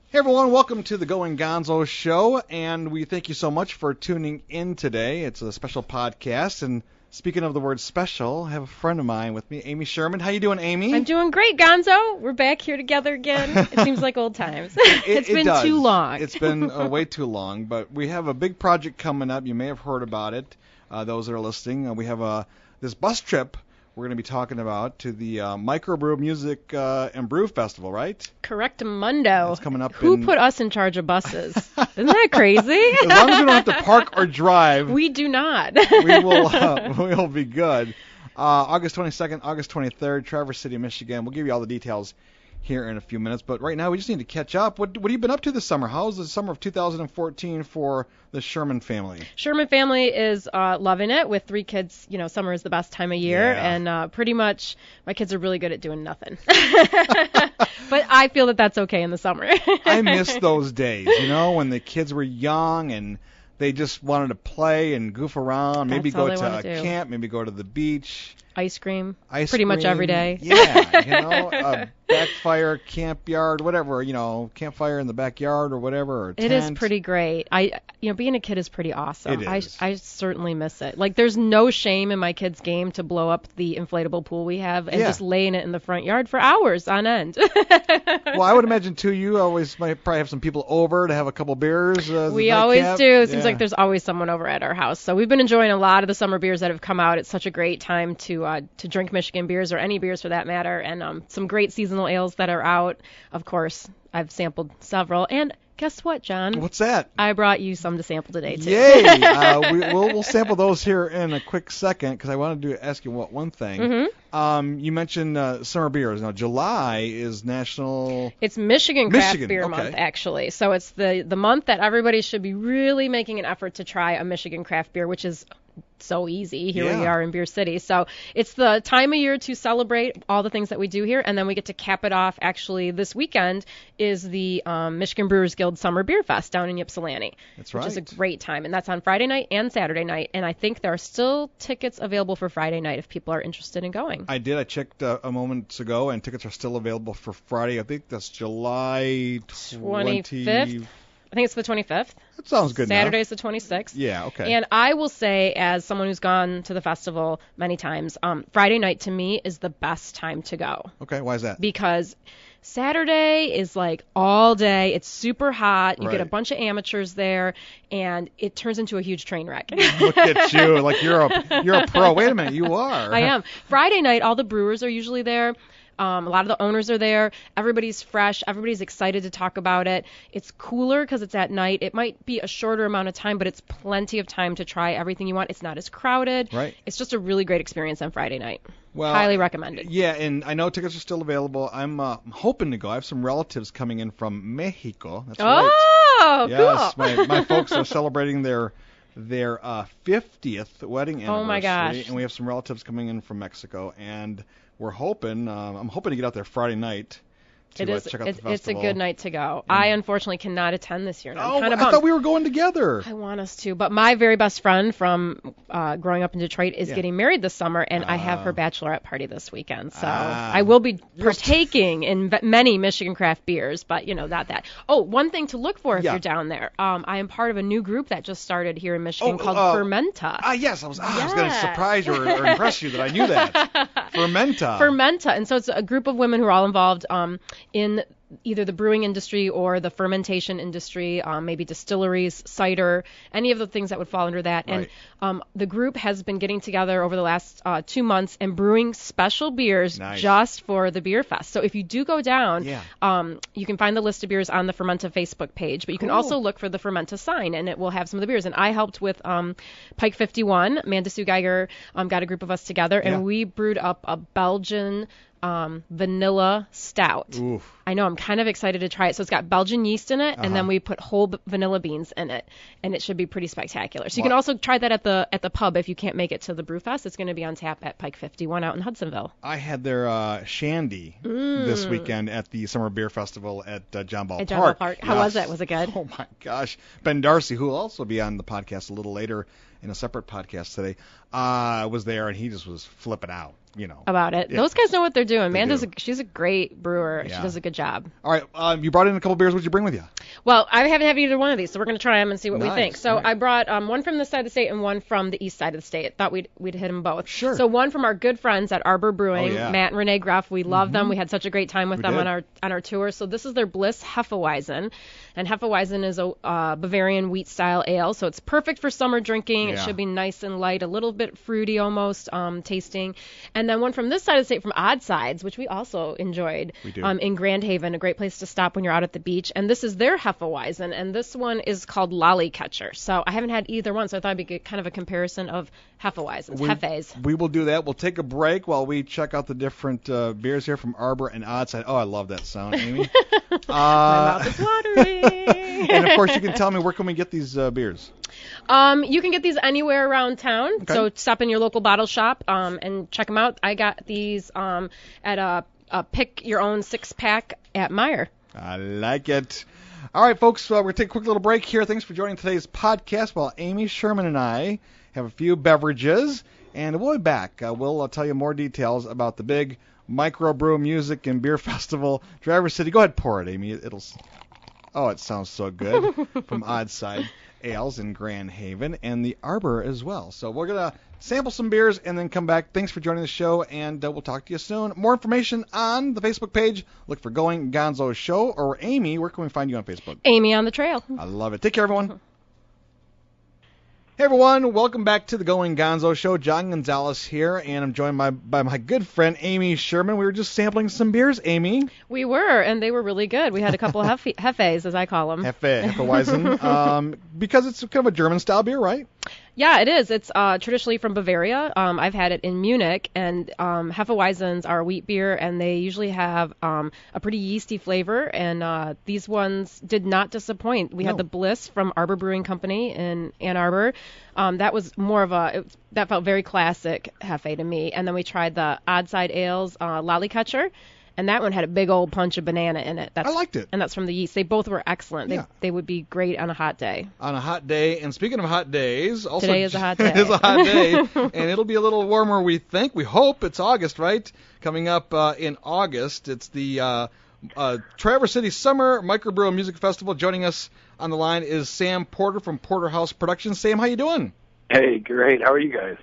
Hey everyone, welcome to the Gonzo Show, and we thank you so much for tuning in today. It's a special podcast, and speaking of the word special, I have a friend of mine with me, Amy Sherman. How you doing, Amy? I'm doing great, Gonzo. We're back here together again. It seems like old times. It's been too long. It's been way too long, but we have a big project coming up. You may have heard about it, those that are listening. We have this bus trip we're going to be talking about to the Microbrew Music and Brew Festival, right? Correctamundo. It's coming up. Who put us in charge of buses? Isn't that crazy? As long as we don't have to park or drive. We do not. we'll be good. August 22nd, August 23rd, Traverse City, Michigan. We'll give you all the details here in a few minutes. But right now, we just need to catch up. What have you been up to this summer? How's the summer of 2014 for the Sherman family? Sherman family is loving it. With 3 kids, summer is the best time of year. Yeah. And pretty much my kids are really good at doing nothing. But I feel that that's okay in the summer. I miss those days, when the kids were young and they just wanted to play and goof around, maybe go to a camp, maybe go to the beach. Ice cream. Pretty much every day. Yeah, backfire, camp yard, whatever, campfire in the backyard or whatever. Or tent. It is pretty great. Being a kid is pretty awesome. It is. I certainly miss it. Like, there's no shame in my kids' game to blow up the inflatable pool we have and just lay in it in the front yard for hours on end. Well, I would imagine, too, you always might probably have some people over to have a couple beers. We always do. It seems like there's always someone over at our house. So we've been enjoying a lot of the summer beers that have come out. It's such a great time to drink Michigan beers, or any beers for that matter, and some great seasonal ales that are out. Of course, I've sampled several, and guess what, John? What's that? I brought you some to sample today, too. Yay! We'll sample those here in a quick second, because I wanted to ask you one thing. Mm-hmm. You mentioned summer beers. Now, July is National... It's Michigan Craft Beer Month, actually. So it's the month that everybody should be really making an effort to try a Michigan craft beer, which is so easy. Here we are in Beer City. So it's the time of year to celebrate all the things that we do here, and then we get to cap it off. Actually, this weekend is the Michigan Brewers Guild Summer Beer Fest down in Ypsilanti. That's right. Which is a great time, and that's on Friday night and Saturday night, and I think there are still tickets available for Friday night if people are interested in going. I did. I checked a moment ago, and tickets are still available for Friday. I think that's July 25th. I think it's the 25th. That sounds good. Saturday's the 26th. Yeah, okay. And I will say, as someone who's gone to the festival many times, Friday night to me is the best time to go. Okay, why is that? Because Saturday is like all day. It's super hot. You Right. get a bunch of amateurs there, and it turns into a huge train wreck. Look at you, like you're a pro. Wait a minute, you are. I am. Friday night, all the brewers are usually there. A lot of the owners are there. Everybody's fresh. Everybody's excited to talk about it. It's cooler because it's at night. It might be a shorter amount of time, but it's plenty of time to try everything you want. It's not as crowded. Right. It's just a really great experience on Friday night. Well, highly recommended. Yeah, and I know tickets are still available. I'm hoping to go. I have some relatives coming in from Mexico. That's right. Oh, yes, cool. my folks are celebrating their 50th wedding anniversary. Oh my gosh. And we have some relatives coming in from Mexico, and we're hoping. I'm hoping to get out there Friday night to check out the festival. It's a good night to go. I unfortunately cannot attend this year. Oh, I thought we were going together. I want us to, but my very best friend from growing up in Detroit is getting married this summer, and I have her bachelorette party this weekend. So I will be partaking in many Michigan craft beers, but not that. Oh, one thing to look for if you're down there. I am part of a new group that just started here in Michigan called Fermenta. Yes, I was going to surprise you or impress you that I knew that. Fermenta, and so it's a group of women who are all involved in either the brewing industry or the fermentation industry, maybe distilleries, cider, any of the things that would fall under that. Right. And the group has been getting together over the last 2 months and brewing special beers Nice. just for the beer fest. So if you do go down, you can find the list of beers on the Fermenta Facebook page, but you can also look for the Fermenta sign, and it will have some of the beers. And I helped with Pike 51. Amanda Sue Geiger got a group of us together, and we brewed up a Belgian vanilla stout. Oof. I know, I'm kind of excited to try it. So it's got Belgian yeast in it, and then we put whole vanilla beans in it, and it should be pretty spectacular. So you can also try that at the pub if you can't make it to the Brewfest. It's going to be on tap at Pike 51 out in Hudsonville. I had their shandy this weekend at the Summer Beer Festival at John Ball Park. John Ball Park. How was it? Was it good? Oh my gosh. Ben Darcy, who will also be on the podcast a little later in a separate podcast today, was there, and he just was flipping out. about it. Those guys know what they're doing. She's a great brewer. Yeah. She does a good job. All right, you brought in a couple beers. What'd you bring with you? Well, I haven't had either one of these, so we're going to try them and see what we think. So I brought one from this side of the state and one from the east side of the state. Thought we'd hit them both. Sure. So one from our good friends at Arbor Brewing, Matt and Renee Gruff. We love them. We had such a great time with them on our tour. So this is their Bliss Hefeweizen, and Hefeweizen is a Bavarian wheat style ale. So it's perfect for summer drinking. It should be nice and light, a little bit fruity almost tasting. And then one from this side of the state from Odd Sides, which we also enjoyed in Grand Haven, a great place to stop when you're out at the beach. And this is their Hefeweizen, and this one is called Lollycatcher. So I haven't had either one, so I thought it'd be kind of a comparison of Hefeweizens, Hefes. We will do that. We'll take a break while we check out the different beers here from Arbor and Odd Side. Oh, I love that sound, Amy. My mouth is watering. And of course, you can tell me, where can we get these beers? You can get these anywhere around town. Okay. So stop in your local bottle shop and check them out. I got these at a pick your own 6-pack at Meijer. I like it. All right, folks, we're going to take a quick little break here. Thanks for joining today's podcast while Amy, Sherman, and I have a few beverages, and we'll be back. We'll tell you more details about the big Microbrew Music and Beer Festival, Traverse City. Go ahead, pour it, Amy. Oh, it sounds so good. From Odd Side Ales in Grand Haven and the Arbor as well. So we're going to sample some beers and then come back. Thanks for joining the show, and we'll talk to you soon. More information on the Facebook page. Look for Going Gonzo Show. Or Amy, where can we find you on Facebook? Amy on the Trail. I love it. Take care, everyone. Hey, everyone. Welcome back to the Going Gonzo Show. John Gonzalez here, and I'm joined by my good friend, Amy Sherman. We were just sampling some beers, Amy. We were, and they were really good. We had a couple of Hefes, as I call them. Hefeweizen. Because it's kind of a German-style beer, right? Yeah, it is. It's traditionally from Bavaria. I've had it in Munich, and Hefeweizens are a wheat beer, and they usually have a pretty yeasty flavor, and these ones did not disappoint. We had the Bliss from Arbor Brewing Company in Ann Arbor. That was more of that felt very classic Hefe to me. And then we tried the Odd Side Ales Lollycatcher. And that one had a big old punch of banana in it. I liked it. And that's from the yeast. They both were excellent. They would be great on a hot day. On a hot day. And speaking of hot days, also today is a hot day. It is a hot day. And it'll be a little warmer, we think. We hope. It's August, right? Coming up in August, it's the Traverse City Summer Microbrew Music Festival. Joining us on the line is Sam Porter from Porterhouse Productions. Sam, how you doing? Hey, great. How are you guys?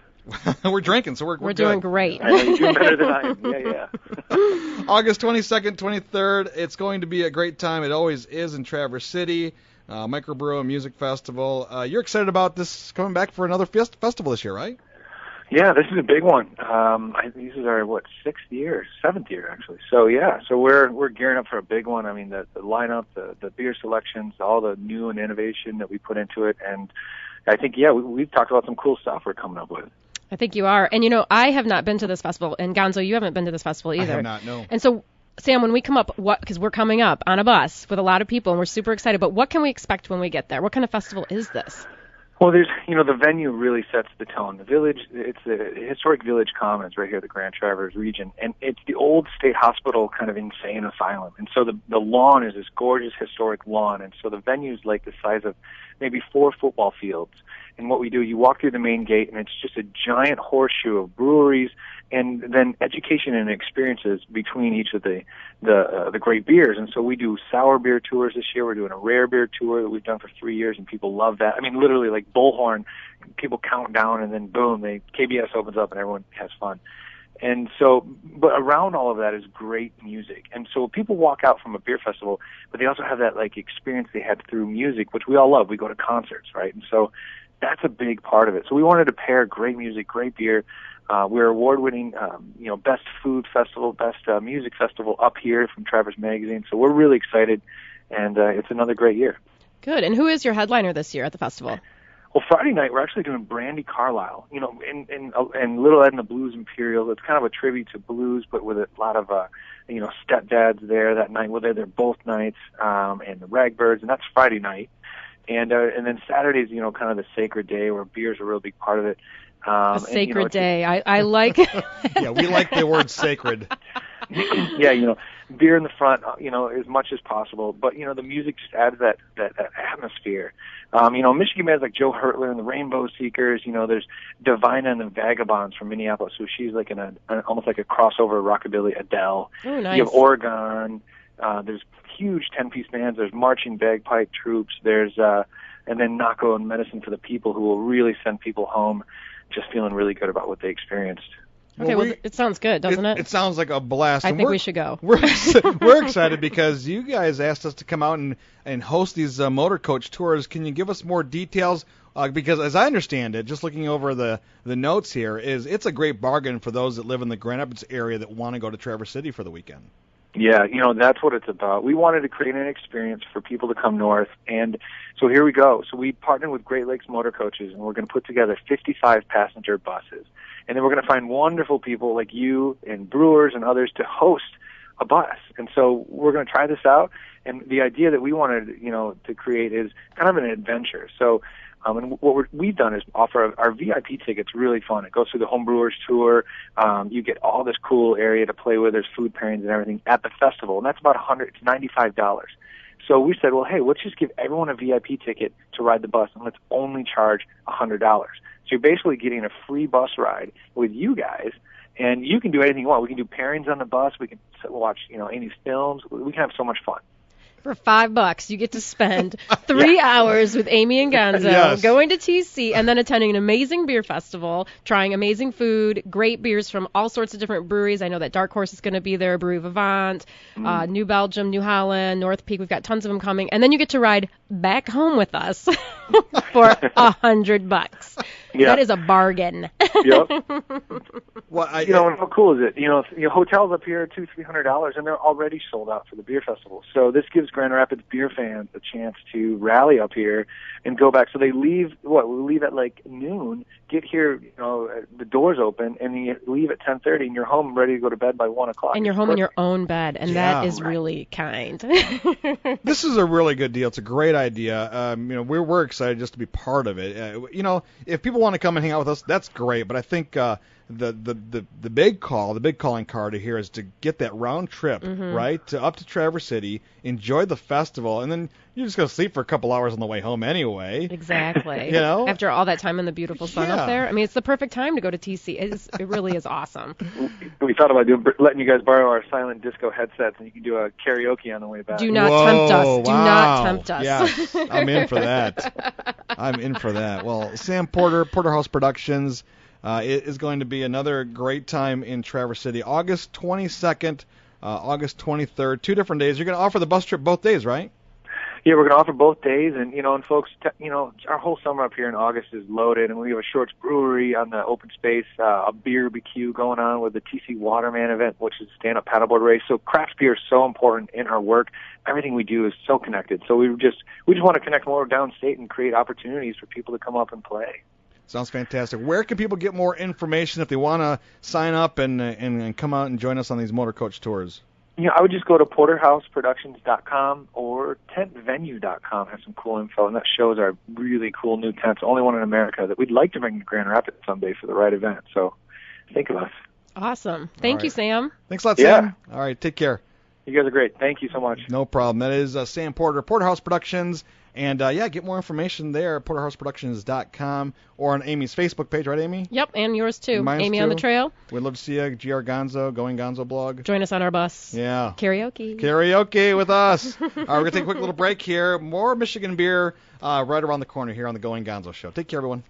We're drinking, so we're doing great. I know you're doing better than I am. Yeah. August 22nd, 23rd. It's going to be a great time. It always is in Traverse City. Microbrew Music Festival. You're excited about this coming back for another festival this year, right? Yeah, this is a big one. This is our seventh year actually. So yeah, so we're gearing up for a big one. I mean, the lineup, the beer selections, all the new and innovation that we put into it, and I think we've talked about some cool stuff we're coming up with. I think you are. And, I have not been to this festival. And, Gonzo, you haven't been to this festival either. I have not, no. And so, Sam, when we come up, because we're coming up on a bus with a lot of people, and we're super excited, but what can we expect when we get there? What kind of festival is this? Well, there's, the venue really sets the tone. The village, it's the historic Village Commons right here, the Grand Traverse region, and it's the old state hospital kind of insane asylum. And so the lawn is this gorgeous historic lawn, and so the venue's like the size of maybe 4 football fields. And what we do, you walk through the main gate, and it's just a giant horseshoe of breweries, and then education and experiences between each of the great beers. And so we do sour beer tours this year. We're doing a rare beer tour that we've done for 3 years, and people love that. I mean, literally like Bullhorn, people count down, and then boom, KBS opens up, and everyone has fun. And so, but around all of that is great music. And so people walk out from a beer festival, but they also have that like experience they had through music, which we all love. We go to concerts, right? And so that's a big part of it. So we wanted to pair great music, great beer. We're award-winning, best food festival, best music festival up here from Traverse Magazine. So we're really excited, and it's another great year. Good. And who is your headliner this year at the festival? Well, Friday night we're actually doing Brandy Carlisle. And Little Ed and the Blues Imperial. It's kind of a tribute to blues, but with a lot of stepdads there that night. Well, they're both nights, and the Ragbirds, and that's Friday night. And then Saturday's, kind of the sacred day where beer's a real big part of it. A sacred day. I like. Yeah, we like the word sacred. Yeah, beer in the front, as much as possible. But, the music just adds that atmosphere. Michigan bands like Joe Hertler and the Rainbow Seekers, there's Divina and the Vagabonds from Minneapolis, so she's like almost like a crossover rockabilly Adele. Oh, nice. You have Oregon. There's huge 10-piece bands. There's marching bagpipe troops. There's and then Naco and Medicine for the People, who will really send people home just feeling really good about what they experienced. Okay, well, it sounds good, doesn't it? It sounds like a blast. I think we should go. We're excited because you guys asked us to come out and host these motor coach tours. Can you give us more details? Because as I understand it, just looking over the notes here, it's a great bargain for those that live in the Grand Rapids area that want to go to Traverse City for the weekend. Yeah, that's what it's about. We wanted to create an experience for people to come north, and so here we go. So we partnered with Great Lakes Motor Coaches, and we're going to put together 55 passenger buses. And then we're going to find wonderful people like you and brewers and others to host a bus. And so we're going to try this out, and the idea that we wanted, to create is kind of an adventure. So and what we've done is offer our VIP tickets. Really fun. It goes through the Home Brewers Tour. You get all this cool area to play with. There's food pairings and everything at the festival, and that's about It's $95. So we said, well, hey, let's just give everyone a VIP ticket to ride the bus, and let's only charge $100. So you're basically getting a free bus ride with you guys, and you can do anything you want. We can do pairings on the bus. We can watch, Amy's films. We can have so much fun. For $5, you get to spend 3 hours with Amy and Gonzo, going to TC, and then attending an amazing beer festival, trying amazing food, great beers from all sorts of different breweries. I know that Dark Horse is going to be there, Brewery Vivant, New Belgium, New Holland, North Peak. We've got tons of them coming. And then you get to ride back home with us for $100. Yeah. That is a bargain. Yep. Well, and how cool is it? Hotels up here are $200-$300, and they're already sold out for the beer festival. So this gives Grand Rapids beer fans a chance to rally up here and go back. So they leave. We leave at like noon. Get here, the doors open, and you leave at 10:30, and you're home ready to go to bed by 1:00. And you're home in your own bed, and that is really kind. This is a really good deal. It's a great idea. We're excited just to be part of it. If people want to come and hang out with us, that's great. But I think the big calling card here is to get that round trip, right, up to Traverse City, enjoy the festival, and then you're just going to sleep for a couple hours on the way home anyway. Exactly. After all that time in the beautiful sun up there. I mean, it's the perfect time to go to TC. It really is awesome. We thought about letting you guys borrow our silent disco headsets, and you can do a karaoke on the way back. Do not tempt us. Wow. Do not tempt us. Yes, I'm in for that. Well, Sam Porter, Porterhouse Productions, it is going to be another great time in Traverse City. August 22nd, August 23rd, 2 different days. You're going to offer the bus trip both days, right? Yeah, we're going to offer both days, and folks, our whole summer up here in August is loaded, and we have a Shorts Brewery on the open space, a beer BQ going on with the TC Waterman event, which is a stand-up paddleboard race. So craft beer is so important in our work. Everything we do is so connected. So we just want to connect more downstate and create opportunities for people to come up and play. Sounds fantastic. Where can people get more information if they want to sign up and come out and join us on these motor coach tours? I would just go to porterhouseproductions.com or tentvenue.com. Has some cool info, and that shows our really cool new tents, the only one in America that we'd like to bring to Grand Rapids someday for the right event. So think of us. Awesome. Thank you, Sam. Thanks a lot, Sam. All right, take care. You guys are great. Thank you so much. No problem. That is Sam Porter, Porterhouse Productions. And, get more information there at porterhouseproductions.com or on Amy's Facebook page, right, Amy? Yep, and yours too. Mine's Amy too. On the Trail. We'd love to see you. GR Gonzo, Going Gonzo blog. Join us on our bus. Yeah. Karaoke with us. All right, we're going to take a quick little break here. More Michigan beer right around the corner here on the Going Gonzo Show. Take care, everyone.